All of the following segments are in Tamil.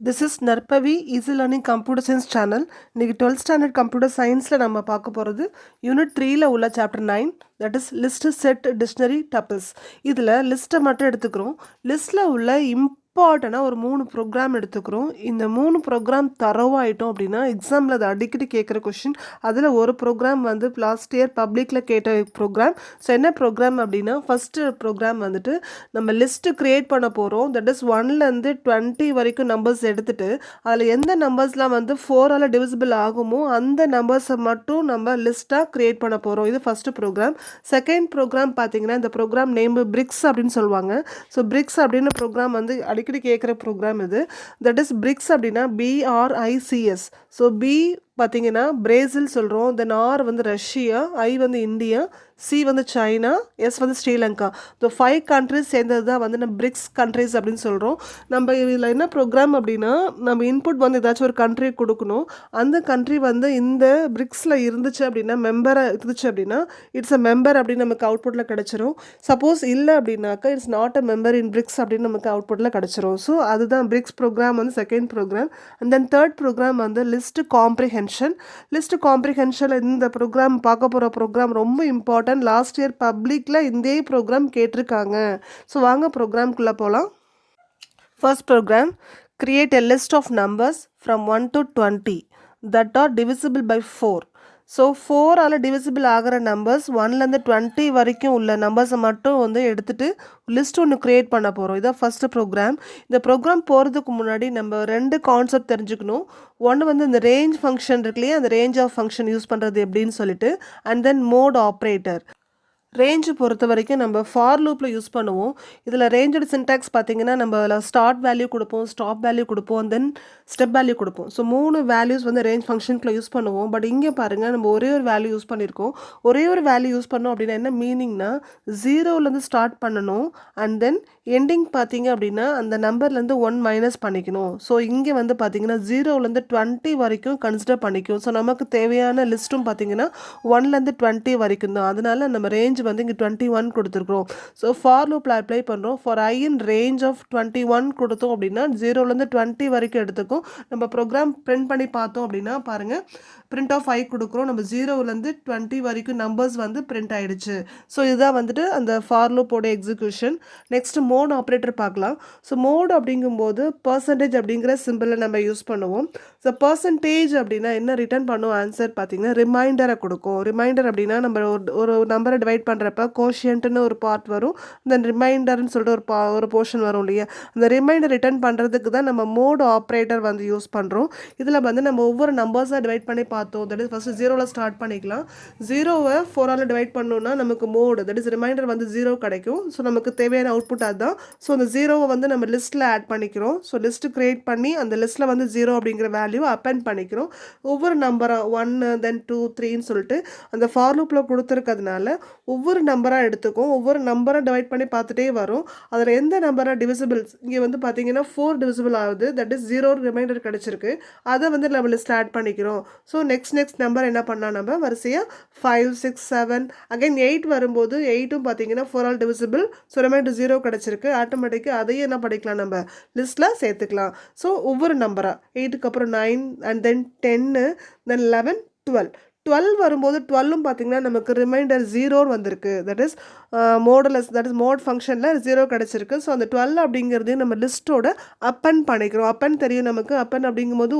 This is Narpavi Easy Learning Computer Science channel. இன்னைக்கு 12th standard computer scienceல நம்ம பார்க்க போறது யூனிட் 3ல உள்ள chapter 9, that is list set dictionary tuples. இதுல லிஸ்ட்டை மட்டும் எடுத்துக்கிறோம். லிஸ்ட்ல உள்ள இம்பார்ட்டண்டாக ஒரு 3 ப்ரோக்ராம் எடுத்துக்கிறோம். இந்த 3 ப்ரோக்ராம் தரவாயிட்டோம் அப்படின்னா எக்ஸாமில் அது அடிக்கடி கேட்குற கொஷின். அதில் ஒரு ப்ரோக்ராம் வந்து லாஸ்ட் இயர் பப்ளிக்கில் கேட்ட ப்ரோக்ராம். ஸோ என்ன ப்ரோக்ராம் அப்படின்னா ஃபஸ்ட்டு ப்ரோக்ராம் வந்துட்டு நம்ம லிஸ்ட்டு க்ரியேட் பண்ண போகிறோம். தட் இஸ் 1லேருந்து 20 வரைக்கும் நம்பர்ஸ் எடுத்துகிட்டு அதில் எந்த நம்பர்ஸ்லாம் வந்து 4ஆல் டிவிசிபிள் ஆகுமோ அந்த நம்பர்ஸை மட்டும் நம்ம லிஸ்ட்டாக க்ரியேட் பண்ண போகிறோம். இது ஃபஸ்ட்டு ப்ரோக்ராம். செகண்ட் ப்ரோக்ராம் பார்த்தீங்கன்னா இந்த ப்ரோக்ராம் நேம் பிரிக்ஸ் அப்படின்னு சொல்லுவாங்க. ஸோ பிரிக்ஸ் அப்படின்னு ப்ரோக்ராம் வந்து அடிக்கடி கேட்குற ப்ரோக்ராம் இது. தட் இஸ் பிரிக்ஸ் அப்படின்னா BRICS. ஸோ பி பார்த்தீங்கன்னா பிரேசில் சொல்கிறோம், தென் ஆர் வந்து ரஷ்யா, ஐ வந்து இந்தியா, சி வந்து சைனா, எஸ் வந்து ஸ்ரீலங்கா. ஸோ 5 கண்ட்ரிஸ் சேர்ந்தது தான் வந்து நம்ம பிரிக்ஸ் கண்ட்ரிஸ் அப்படின்னு சொல்கிறோம். நம்ம இதில் என்ன ப்ரோக்ராம் அப்படின்னா நம்ம இன்புட் வந்து ஏதாச்சும் ஒரு கண்ட்ரி கொடுக்கணும். அந்த கண்ட்ரி வந்து இந்த பிரிக்ஸில் இருந்துச்சு அப்படின்னா மெம்பராக இருந்துச்சு அப்படின்னா இட்ஸ் அ மெம்பர் அப்படின்னு நமக்கு அவுட்புட்டில் கிடச்சிரும். சப்போஸ் இல்லை அப்படின்னாக்கா it's not a member in BRICS அப்படின்னு நமக்கு அவுட்புட்டில் கிடச்சிரும். ஸோ அதுதான் பிரிக்ஸ் ப்ரோக்ராம் வந்து second program. And then third program வந்து லிஸ்ட் காம்ப்ரிஹென்ஷன். லிஸ்ட் காம்ப்ரிஹென்ஷனில் இந்த ப்ரோக்ராம் பார்க்க போகிற ப்ரோக்ராம் ரொம்ப இம்பார்ட்டன்ட். லாஸ்ட் இயர் பப்ளிக்கில் இதே ப்ரோக்ராம் கேட்டிருக்காங்க. ஸோ வாங்க ப்ரோக்ராம்குள்ளே போகலாம். First program, create a list of numbers from 1 to 20 that are divisible by 4. So 4ஆல் டிவிசிபிள் ஆகிற நம்பர்ஸ் 1லேருந்து 20 வரைக்கும் உள்ள நம்பர்ஸை மட்டும் வந்து எடுத்துகிட்டு லிஸ்ட் ஒன்று க்ரியேட் பண்ண போகிறோம். இதான் ஃபஸ்ட்டு ப்ரோக்ராம். இந்த ப்ரோக்ராம் போகிறதுக்கு முன்னாடி நம்ம 2 கான்செப்ட் தெரிஞ்சுக்கணும். ஒன்று வந்து இந்த ரேஞ்ச் ஃபங்க்ஷன் இருக்கு இல்லையா, அந்த ரேஞ்ச் ஆஃப் ஃபங்க்ஷன் யூஸ் பண்ணுறது எப்படின்னு சொல்லிட்டு, and then mod operator. Range பொறுத்த வரைக்கும் நம்ம ஃபார் லூப்பில் யூஸ் பண்ணுவோம். இதில் ரேஞ்சோட சின்டாக்ஸ் பார்த்தீங்கன்னா நம்ம ஸ்டார்ட் வேல்யூ கொடுப்போம், ஸ்டாப் வேல்யூ கொடுப்போம், தென் ஸ்டெப் வேல்யூ கொடுப்போம். ஸோ 3 வேல்யூஸ் வந்து ரேஞ்ச் ஃபங்க்ஷனுக்குள்ள யூஸ் பண்ணுவோம். பட் இங்கே பாருங்கள் நம்ம ஒரே ஒரு வேல்யூ யூஸ் பண்ணியிருக்கோம். ஒரே ஒரு வேல்யூ யூஸ் பண்ணோம் அப்படின்னா என்ன மீனிங்னா 0லேருந்து ஸ்டார்ட் பண்ணணும், அண்ட் தென் எண்டிங் பார்த்தீங்க அப்படின்னா அந்த நம்பர்லேருந்து 1 மைனஸ் பண்ணிக்கணும். ஸோ இங்கே வந்து பார்த்தீங்கன்னா 0லேருந்து 20 வரைக்கும் கன்சிடர் பண்ணிக்கும். ஸோ நமக்கு தேவையான லிஸ்ட்டும் பார்த்தீங்கன்னா 1லேருந்து 20 வரைக்கும் தான். அதனால நம்ம ரேஞ்ச் வந்து இங்கே 21 கொடுத்துருக்குறோம். ஸோ ஃபார் லூப்பில் அப்ளை பண்ணுறோம். For I in range of 21 கொடுத்தோம் அப்படின்னா 0லேருந்து 20 வரைக்கும் எடுத்துக்கும். நம்ம ப்ரோக்ராம் பிரிண்ட் பண்ணி பார்த்தோம் அப்படின்னா பாருங்கள், பிரிண்ட் ஆஃப் ஐ கொடுக்குறோம். நம்ம 0லேருந்து 20 வரைக்கும் நம்பர்ஸ் வந்து பிரிண்ட் ஆகிடுச்சு. ஸோ இதுதான் வந்துட்டு அந்த ஃபார் லூப்போட எக்ஸிக்யூஷன். நெக்ஸ்ட் மோட் ஆப்ரேட்டர் பார்க்கலாம். ஸோ மோட் அப்படிங்கும்போது பர்சன்டேஜ் அப்படிங்கிற சிம்பிளை நம்ம யூஸ் பண்ணுவோம். ஸோ பர்சன்டேஜ் அப்படின்னா என்ன ரிட்டர்ன் பண்ணும் ஆன்சர் பார்த்தீங்கன்னா ரிமைண்டரை கொடுக்கும். ரிமைண்டர் அப்படின்னா நம்ம ஒரு நம்பரை டிவைட் பண்ணுறப்ப கோஷியன்ட்னு ஒரு பார்ட் வரும், தென் ரிமைண்டர்னு சொல்லிட்டு ஒரு போர்ஷன் வரும் இல்லையா, அந்த ரிமைண்டர் ரிட்டர்ன் பண்ணுறதுக்கு தான் நம்ம மோட் ஆப்ரேட்டர் வந்து யூஸ் பண்ணுறோம். இதில் வந்து நம்ம ஒவ்வொரு நம்பர்ஸாக டிவைட் பண்ணி பார்த்தோம். தட் இஸ் ஃபஸ்ட்டு 0ல் ஸ்டார்ட் பண்ணிக்கலாம். 0வை 4ஆல் டிவைட் பண்ணோன்னா நமக்கு மோடு தட் இஸ் ரிமைண்டர் வந்து 0 கிடைக்கும். ஸோ நமக்கு தேவையான அவுட்புட் அதுதான். ஸோ அந்த 0வை வந்து நம்ம லிஸ்ட்டில் ஆட் பண்ணிக்கிறோம். ஸோ லிஸ்ட்டு க்ரியேட் பண்ணி அந்த லிஸ்ட்டில் வந்து 0 அப்படிங்கிற வேல்யூ அப்பெண்ட் பண்ணிக்கிறோம். ஒவ்வொரு நம்பராக 1 தென் 2 3ன்னு சொல்லிட்டு அந்த ஃபார் லூப்பில் கொடுத்துருக்கிறதுனால ஒவ்வொரு நம்பராக எடுத்துக்கும். ஒவ்வொரு நம்பராக டிவைட் பண்ணி பார்த்துட்டே வரும். அதில் எந்த நம்பராக டிவிசிபிள்ஸ் இங்கே வந்து பார்த்தீங்கன்னா 4 டிவிசிபிள் ஆகுது. தட் இஸ் 0 ரிமைண்டர் கிடச்சிருக்கு. அதை வந்து நம்ம லிஸ்ட் ஆட் பண்ணிக்கிறோம். ஸோ நெக்ஸ்ட் நம்பர் என்ன பண்ணால் நம்ம வரிசையாக 5 6 7 அகைன் 8 வரும்போது 8ம் பார்த்தீங்கன்னா 4ஆல் டிவிசிபிள். ஸோ ரிமைண்டர் 0 கிடச்சிருக்கு. ஆட்டோமேட்டிக்காக அதையும் என்ன பண்ணிக்கலாம் நம்ம லிஸ்ட்டில் சேர்த்துக்கலாம். ஸோ ஒவ்வொரு நம்பராக 8க்கு அப்புறம் 9 அண்ட் தென் 10 தென் 11 12 வரும்போது 12ம் பார்த்தீங்கன்னா நமக்கு ரிமைண்டர் 0 வந்திருக்கு. That is modulus that is mod ஃபங்க்ஷனில் 0 கிடச்சிருக்கு. ஸோ அந்த 12 அப்படிங்கிறதையும் நம்ம லிஸ்ட்டோட அப்பன் பண்ணிக்கிறோம். அப்பன் தெரியும் நமக்கு. அப்பன் அப்படிங்கும்போது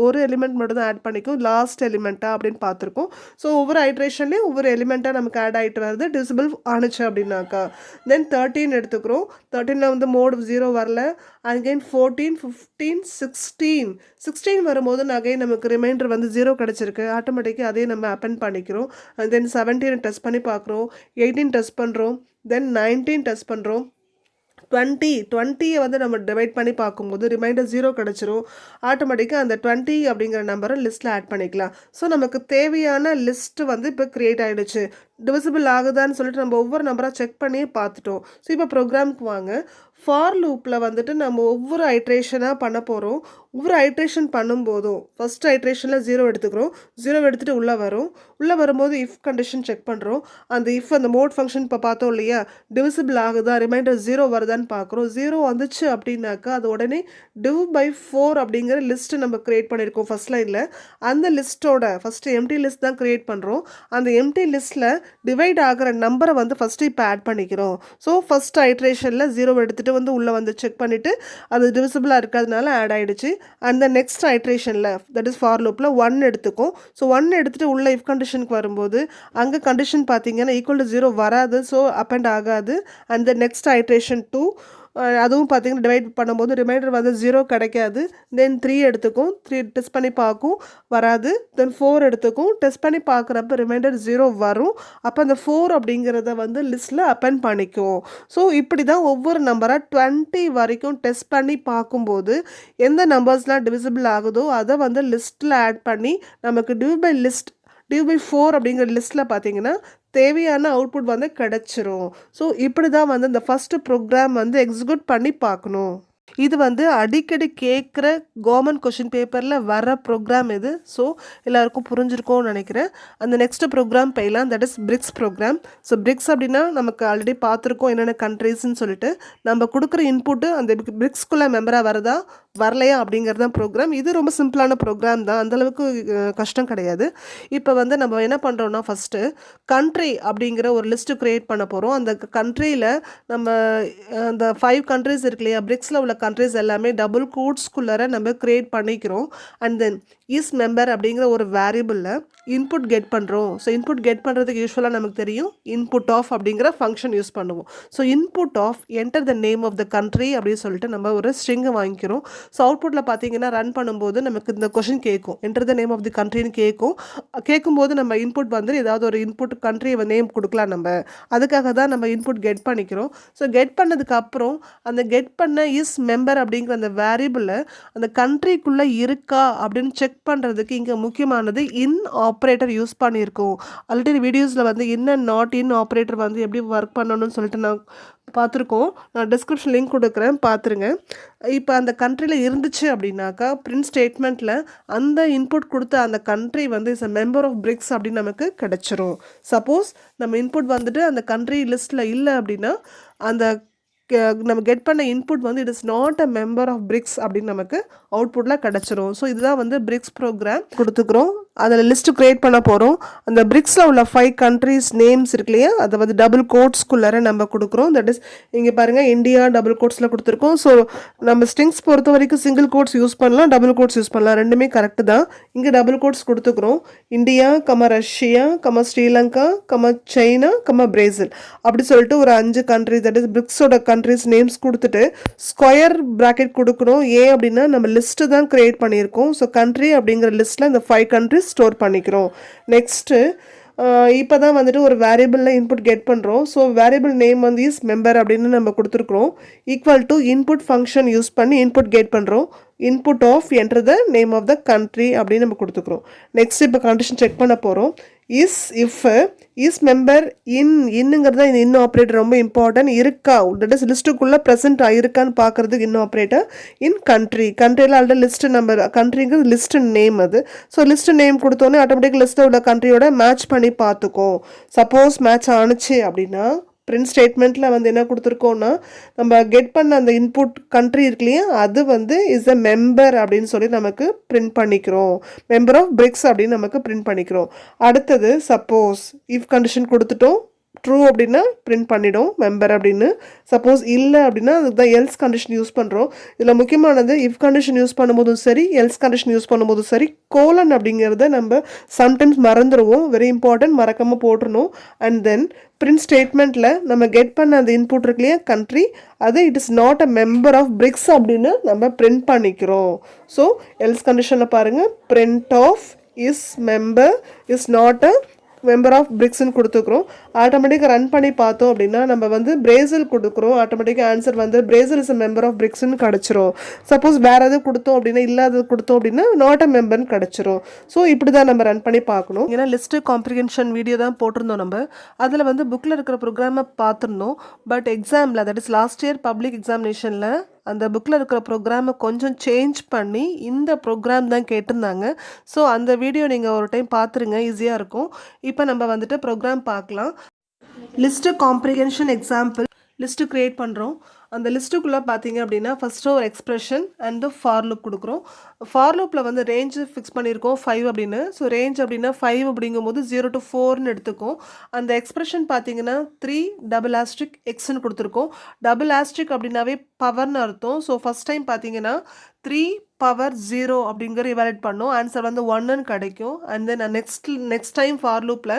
ஒரு எலிமெண்ட் மட்டும் தான் ஆட் பண்ணிக்கும், லாஸ்ட் எலிமெண்ட்டாக அப்படின்னு பார்த்துருக்கோம். ஸோ ஒவ்வொரு ஐட்ரேஷன்லேயும் ஒவ்வொரு எலிமெண்ட்டாக நமக்கு ஆட் ஆகிட்டு வருது. டிவிசிபிள் ஆணுச்சு அப்படின்னாக்கா தென் 13 எடுத்துக்கிறோம். 13ல் வந்து மோட் 0 வரல. அகைன் 14 15 16 வரும்போது அகைன் நமக்கு ரிமைண்டர் வந்து 0 கிடச்சிருக்கு. ஆட்டோமேட்டிக்காக அதே நம்ம அப்பெண்ட் பண்ணிக்கிறோம். அண்ட் தென் 17 டெஸ்ட் பண்ணி பார்க்குறோம், 18 டெஸ்ட் பண்ணுறோம், தென் 19 டெஸ்ட் பண்ணுறோம், 20யை வந்து நம்ம டிவைட் பண்ணி பார்க்கும்போது ரிமைண்டர் 0 கிடச்சிரும். ஆட்டோமேட்டிக்காக அந்த 20 அப்படிங்கிற நம்பரை லிஸ்ட்டில் ஆட் பண்ணிக்கலாம். ஸோ நமக்கு தேவையான லிஸ்ட்டு வந்து இப்போ க்ரியேட் ஆகிடுச்சு. டிவிசிபிள் ஆகுதான்னு சொல்லிட்டு நம்ம ஒவ்வொரு நம்பராக செக் பண்ணியே பார்த்துட்டோம். ஸோ இப்போ ப்ரோக்ராமுக்கு வாங்க. ஃபார் லூப்பில் வந்துட்டு நம்ம ஒவ்வொரு ஐட்ரேஷனாக பண்ண போகிறோம். ஒவ்வொரு ஐட்ரேஷன் பண்ணும்போதும் ஃபஸ்ட் ஐட்ரேஷனில் 0 எடுத்துக்கிறோம். 0 எடுத்துகிட்டு உள்ளே வரும். உள்ளே வரும்போது இஃப் கண்டிஷன் செக் பண்ணுறோம். அந்த இஃப் அந்த மோட் ஃபங்க்ஷன் இப்போ பார்த்தோம் இல்லையா, டிவிசிபிள் ஆகுதா, ரிமைண்டர் 0 வருதான்னு பார்க்குறோம். 0 வந்துச்சு அப்படின்னாக்கா அது உடனே div/4 அப்படிங்கிற லிஸ்ட்டு நம்ம க்ரியேட் பண்ணியிருக்கோம் ஃபஸ்ட் லைனில். அந்த லிஸ்ட்டோட ஃபஸ்ட்டு எம்டி லிஸ்ட் தான் க்ரியேட் பண்ணுறோம். அந்த எம்டி லிஸ்ட்டில் டிவைட் ஆகிற நம்பரை வந்து ஃபஸ்ட்டு இப்போ ஆட் பண்ணிக்கிறோம். ஸோ ஃபஸ்ட் ஐட்ரேஷனில் 0 எடுத்துகிட்டு வந்து உள்ளே வந்து செக் பண்ணிவிட்டு அது டிவிசிபிளாக இருக்கிறதுனால ஆட் ஆகிடுச்சு. அண்ட் த நெக்ஸ்ட் ஐட்ரேஷனில் தட் இஸ் ஃபார் லூப்பில் 1 எடுத்துக்கும். ஸோ 1 எடுத்துகிட்டு உள்ள இஃப் கண்டிஷனுக்கு வரும்போது அங்கே கண்டிஷன் பார்த்தீங்கன்னா ஈக்குவல் டு 0 வராது. ஸோ அப்பெண்ட் ஆகாது. அண்ட் த நெக்ஸ்ட் ஐட்ரேஷன் 2 அதுவும் பார்த்தீங்கன்னா டிவைட் பண்ணும்போது ரிமைண்டர் வந்து 0 கிடைக்காது. தென் 3 எடுத்துக்கும். 3 டெஸ்ட் பண்ணி பார்க்கும், வராது. தென் 4 எடுத்துக்கும். டெஸ்ட் பண்ணி பார்க்குறப்ப ரிமைண்டர் 0 வரும். அப்போ அந்த 4 அப்படிங்கிறத வந்து லிஸ்ட்டில் அப்பெண்ட் பண்ணிக்கும். ஸோ இப்படி தான் ஒவ்வொரு நம்பராக 20 வரைக்கும் டெஸ்ட் பண்ணி பார்க்கும்போது எந்த நம்பர்ஸ்லாம் டிவிசிபிள் ஆகுதோ அதை வந்து லிஸ்ட்டில் ஆட் பண்ணி நமக்கு div/4 அப்படிங்கிற லிஸ்ட்டில் பார்த்தீங்கன்னா தேவையான அவுட்புட் வந்து கிடச்சிரும். ஸோ இப்படி தான் வந்து இந்த ஃபஸ்ட்டு ப்ரோக்ராம் வந்து எக்ஸிக்யூட் பண்ணி பார்க்கணும். இது வந்து அடிக்கடி கேட்குற கவர்மெண்ட் கொஷின் பேப்பரில் வர ப்ரோக்ராம் இது. ஸோ எல்லாருக்கும் புரிஞ்சிருக்கும்னு நினைக்கிறேன். அந்த நெக்ஸ்ட்டு ப்ரோக்ராம் போயிடலாம். That is BRICS program. So BRICS அப்படின்னா நமக்கு ஆல்ரெடி பார்த்துருக்கோம் என்னென்ன கண்ட்ரீஸ்ன்னு சொல்லிட்டு. நம்ம கொடுக்குற இன்புட்டு அந்த பிரிக்ஸ்குள்ளே மெம்பராக வருதா வரலையா அப்படிங்கிறது தான் ப்ரோக்ராம். இது ரொம்ப சிம்பிளான ப்ரோக்ராம் தான், அந்தளவுக்கு கஷ்டம் கிடையாது. இப்போ வந்து நம்ம என்ன பண்ணுறோன்னா ஃபஸ்ட்டு கண்ட்ரி அப்படிங்கிற ஒரு லிஸ்ட்டு க்ரியேட் பண்ண போகிறோம். அந்த கண்ட்ரியில் நம்ம அந்த 5 கண்ட்ரிஸ் இருக்கு இல்லையா, பிரிக்ஸில் உள்ள கண்ட்ரிஸ் எல்லாமே டபுள் கோட்ஸ்குள்ளார நம்ம க்ரியேட் பண்ணிக்கிறோம். அண்ட் தென் இஸ் மெம்பர் அப்படிங்கிற ஒரு வேரியபிளில் இன்புட் கெட் பண்ணுறோம். ஸோ இன்புட் கெட் பண்ணுறதுக்கு யூஸ்வலாக நமக்கு தெரியும் இன்புட் ஆஃப் அப்படிங்கிற ஃபங்க்ஷன் யூஸ் பண்ணுவோம். So input of enter the name of the country அப்படின்னு சொல்லிட்டு நம்ம ஒரு ஸ்ட்ரிங்கை வாங்கிக்கிறோம். ஸோ அவுட்புட்டில் பார்த்தீங்கன்னா ரன் பண்ணும்போது நமக்கு இந்த கொஷின் கேட்கும், enter the name of the கண்ட்ரின்னு கேட்கும்போது நம்ம இன்புட் வந்து ஏதாவது ஒரு இன்புட் கண்ட்ரி நேம் கொடுக்கலாம். நம்ம அதுக்காக தான் நம்ம இன்புட் கெட் பண்ணிக்கிறோம். ஸோ கெட் பண்ணதுக்கப்புறம் அந்த கெட் பண்ண இஸ் மெம்பர் அப்படிங்கிற அந்த வேரியபிளில் அந்த கண்ட்ரிக்குள்ளே இருக்கா அப்படின்னு செக் பண்ணுறதுக்கு இங்கே முக்கியமானது இன் ஆப்ரேட்டர் யூஸ் பண்ணியிருக்கோம். ஆல்ரெடி வீடியோஸில் வந்து in and not in operator வந்து எப்படி ஒர்க் பண்ணணும்னு சொல்லிட்டு நான் பார்த்துருக்கோம். நான் டிஸ்கிரிப்ஷன் லிங்க் கொடுக்குறேன், பார்த்துருங்க. இப்போ அந்த கண்ட்ரியில் இருந்துச்சு அப்படின்னாக்கா பிரிண்ட் ஸ்டேட்மெண்ட்டில் அந்த இன்புட் கொடுத்த அந்த கண்ட்ரி வந்து is a member of BRICS அப்படின்னு நமக்கு கிடச்சிரும். சப்போஸ் நம்ம இன்புட் வந்துட்டு அந்த கண்ட்ரி லிஸ்ட்டில் இல்லை அப்படின்னா அந்த நம்ம கெட் பண்ண இன்புட் வந்து it is not a member of BRICS அப்படின்னு நமக்கு அவுட்புட்டில் கிடச்சிரும். ஸோ இதுதான் வந்து பிரிக்ஸ் ப்ரோக்ராம் கொடுத்துக்கிறோம். அதில் லிஸ்ட்டு க்ரியேட் பண்ண போகிறோம். அந்த பிரிக்ஸில் உள்ள 5 கண்ட்ரிஸ் நேம்ஸ் இருக்கு இல்லையா, அதை வந்து டபுள் கோட்ஸ்குள்ளார நம்ம கொடுக்குறோம். தட் இஸ் இங்கே பாருங்கள் இந்தியா டபுள் கோட்ஸில் கொடுத்துருக்கோம். ஸோ நம்ம ஸ்ட்ரிங்ஸ் பொறுத்த வரைக்கும் சிங்கிள் கோட்ஸ் யூஸ் பண்ணலாம், டபுள் கோட்ஸ் யூஸ் பண்ணலாம், ரெண்டுமே கரெக்டு தான். இங்கே டபுள் கோட்ஸ் கொடுத்துக்கிறோம். India, Russia, Sri Lanka, China, Brazil அப்படி சொல்லிட்டு ஒரு 5 கண்ட்ரிஸ் தட் இஸ் பிரிக்ஸோட கண்ட்ரிஸ் நேம்ஸ் கொடுத்துட்டு ஸ்கொயர் ப்ராக்கெட் கொடுக்குறோம். ஏன் அப்படின்னா நம்ம லிஸ்ட்டு தான் க்ரியேட் பண்ணியிருக்கோம். ஸோ கண்ட்ரி அப்படிங்கிற லிஸ்ட்டில் இந்த 5 கண்ட்ரிஸ் ஸ்டோர் பண்ணிக்கிறோம். நெக்ஸ்ட்டு இப்போ தான் வந்துட்டு ஒரு வேரியபிளில் இன்புட் கெட் பண்ணுறோம். ஸோ வேரியபிள் நேம் வந்து இஸ் மெம்பர் அப்படின்னு நம்ம கொடுத்துருக்குறோம். Equal to input function use பண்ணி இன்புட் கெட் பண்ணுறோம். Input of enter the name of the country அப்படின்னு நம்ம கொடுத்துக்கிறோம். நெக்ஸ்ட் இப்போ கண்டிஷன் செக் பண்ண போகிறோம். இஸ் மெம்பர் இன்னுங்கிறது தான் இந்த இன் ஆப்ரேட்டர் ரொம்ப இம்பார்ட்டன்ட். இருக்கா தட் இஸ் லிஸ்ட்டுக்குள்ளே ப்ரெசென்ட் ஆகிருக்கான்னு பார்க்குறதுக்கு இன் ஆப்ரேட்டர். இன் கண்ட்ரியில் ஆல்ரெடி லிஸ்ட்டு நம்பர், கண்ட்ரிங்கிறது லிஸ்ட்டு நேம் அது. ஸோ லிஸ்ட்டு நேம் கொடுத்தோன்னே ஆட்டோமேட்டிக் லிஸ்ட்டில் உள்ள கண்ட்ரியோட மேட்ச் பண்ணி பார்த்துக்கோம். சப்போஸ் மேட்ச் ஆணுச்சு அப்படின்னா பிரிண்ட் ஸ்டேட்மெண்ட்டில் வந்து என்ன கொடுத்துருக்கோன்னா நம்ம கெட் பண்ண அந்த இன்புட் கண்ட்ரி இருக்கு இல்லையா, அது வந்து இஸ் அ மெம்பர் அப்படின்னு சொல்லி நமக்கு பிரிண்ட் பண்ணிக்கிறோம். மெம்பர் ஆஃப் பிரிக்ஸ் அப்படின்னு நமக்கு பிரிண்ட் பண்ணிக்கிறோம். அடுத்தது சப்போஸ் இஃப் கண்டிஷன் கொடுத்துட்டோம், ட்ரூ அப்படின்னா பிரிண்ட் பண்ணிடும் மெம்பர் அப்படின்னு. சப்போஸ் இல்லை அப்படின்னா அதுக்கு தான் எல்ஸ் கண்டிஷன் யூஸ் பண்ணுறோம். இதில் முக்கியமானது இஃப் கண்டிஷன் யூஸ் பண்ணும்போதும் சரி, எல்ஸ் கண்டிஷன் யூஸ் பண்ணும்போதும் சரி, கோலன் அப்படிங்கிறத நம்ம சம்டைம்ஸ் மறந்துடுவோம். வெரி இம்பார்ட்டன்ட், மறக்காமல் போட்டுருணும். அண்ட் தென் பிரிண்ட் ஸ்டேட்மெண்ட்டில் நம்ம கெட் பண்ண அந்த இன்புட் இருக்கு இல்லையா கண்ட்ரி, அது it is not a member of BRICS அப்படின்னு நம்ம பிரிண்ட் பண்ணிக்கிறோம். ஸோ எல்ஸ் கண்டிஷனில் பாருங்கள், print of is member is not a member of பிரிக்ஸ்ன்னு கொடுத்துக்கிறோம். ஆட்டோமேட்டிக்காக ரன் பண்ணி பார்த்தோம் அப்படின்னா நம்ம வந்து பிரேசில் கொடுக்குறோம். ஆட்டோமேட்டிக்காக ஆன்சர் வந்து பிரேசில் இஸ் மெம்பர் ஆஃப் பிரிக்ஸ்ன்னு கிடச்சிரும். சப்போஸ் வேறு எதுவும் கொடுத்தோம் அப்படின்னா இல்லாதது கொடுத்தோம் அப்படின்னா நாட் அ மெம்பர்னு கிடச்சிரும். ஸோ இப்படி தான் நம்ம ரன் பண்ணி பார்க்கணும். ஏன்னா லிஸ்ட்டு காம்ப்ரிஹென்ஷன் வீடியோ தான் போட்டிருந்தோம் நம்ம. அதில் வந்து புக்கில் இருக்கிற ப்ரோக்ராமை பார்த்துருந்தோம். பட் எக்ஸாமில் that is last year public எக்ஸாமினேஷனில் அந்த புக்கில் இருக்கிற ப்ரோக்ராமை கொஞ்சம் சேஞ்ச் பண்ணி இந்த ப்ரோக்ராம் தான் கேட்டிருந்தாங்க. ஸோ அந்த வீடியோ நீங்கள் ஒரு டைம் பார்த்துருங்க, ஈஸியாக இருக்கும். இப்போ நம்ம வந்துட்டு ப்ரோக்ராம் பார்க்கலாம். List comprehension example list create பண்ணுறோம். அந்த லிஸ்ட்டுக்குள்ளே பார்த்தீங்க அப்படின்னா ஃபஸ்ட்டு ஒரு எக்ஸ்ப்ரெஷன் அண்ட் ஃபார் லூப் கொடுக்குறோம். ஃபார் லூப்பில் வந்து ரேஞ்சு ஃபிக்ஸ் பண்ணியிருக்கோம் 5 அப்படின்னு. ஸோ ரேஞ்ச் அப்படின்னா 5 அப்படிங்கும்போது 0 to 4ன்னு எடுத்துக்கும். அந்த எக்ஸ்ப்ரெஷன் பார்த்தீங்கன்னா 3 டபுள் ஆஸ்ட்ரிக் எக்ஸ்ன்னு கொடுத்துருக்கோம். டபுள் ஆஸ்ட்ரிக் அப்படின்னாவே பவர்னு அர்த்தம். ஸோ ஃபஸ்ட் டைம் பார்த்தீங்கன்னா 3 பவர் 0 அப்படிங்கிற இவாலுவேட் பண்ணோம். ஆன்சர் வந்து 1ன்னு கிடைக்கும். And then next time for லூப்பில்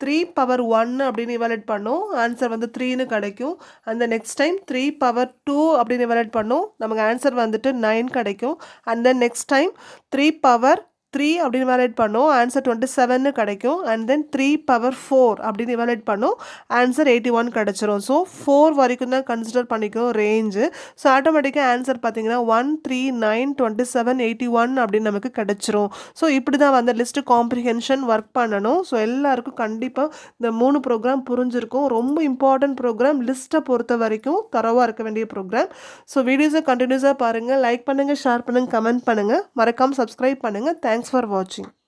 3 பவர் 1 அப்படின்னு இவாலுவேட் பண்ணோம். ஆன்சர் வந்து 3ன்னு கிடைக்கும். அந்த நெக்ஸ்ட் டைம் 3 பவர் 2 அப்படின்னு இவாலுவேட் பண்ணோம். நமக்கு ஆன்சர் வந்துட்டு 9 கிடைக்கும். And then next time 3 power 3 அப்படின்னு இவாலுவேட் பண்ணோம். ஆன்சர் 27ன்னு கிடைக்கும். அண்ட் தென் 3 பவர் 4 அப்படின்னு இவாலுவேட் பண்ணோம். ஆன்சர் 81 கிடைச்சிரும். ஸோ 4 வரைக்கும் தான் கன்சிடர் பண்ணிக்கிறோம் ரேஞ்சு. ஸோ ஆட்டோமேட்டிக்காக ஆன்சர் பார்த்தீங்கன்னா 1, 3, 9, 27, 81 அப்படின்னு நமக்கு கிடைச்சிரும். ஸோ இப்படி தான் வந்து லிஸ்ட்டு காம்ப்ரிஹென்ஷன் ஒர்க் பண்ணணும். ஸோ எல்லாருக்கும் கண்டிப்பாக இந்த 3 ப்ரோக்ராம் புரிஞ்சிருக்கும். ரொம்ப இம்பார்ட்டன்ட் ப்ரோக்ராம், லிஸ்ட்டை பொறுத்த வரைக்கும் தரவாக இருக்க வேண்டிய ப்ரோக்ராம். ஸோ வீடியோஸை கண்டினியூஸாக பாருங்கள், லைக் பண்ணுங்கள், ஷேர் பண்ணுங்கள், கமெண்ட் பண்ணுங்கள், மறக்காமல் சப்ஸ்கிரைப் பண்ணுங்கள். Thanks for watching.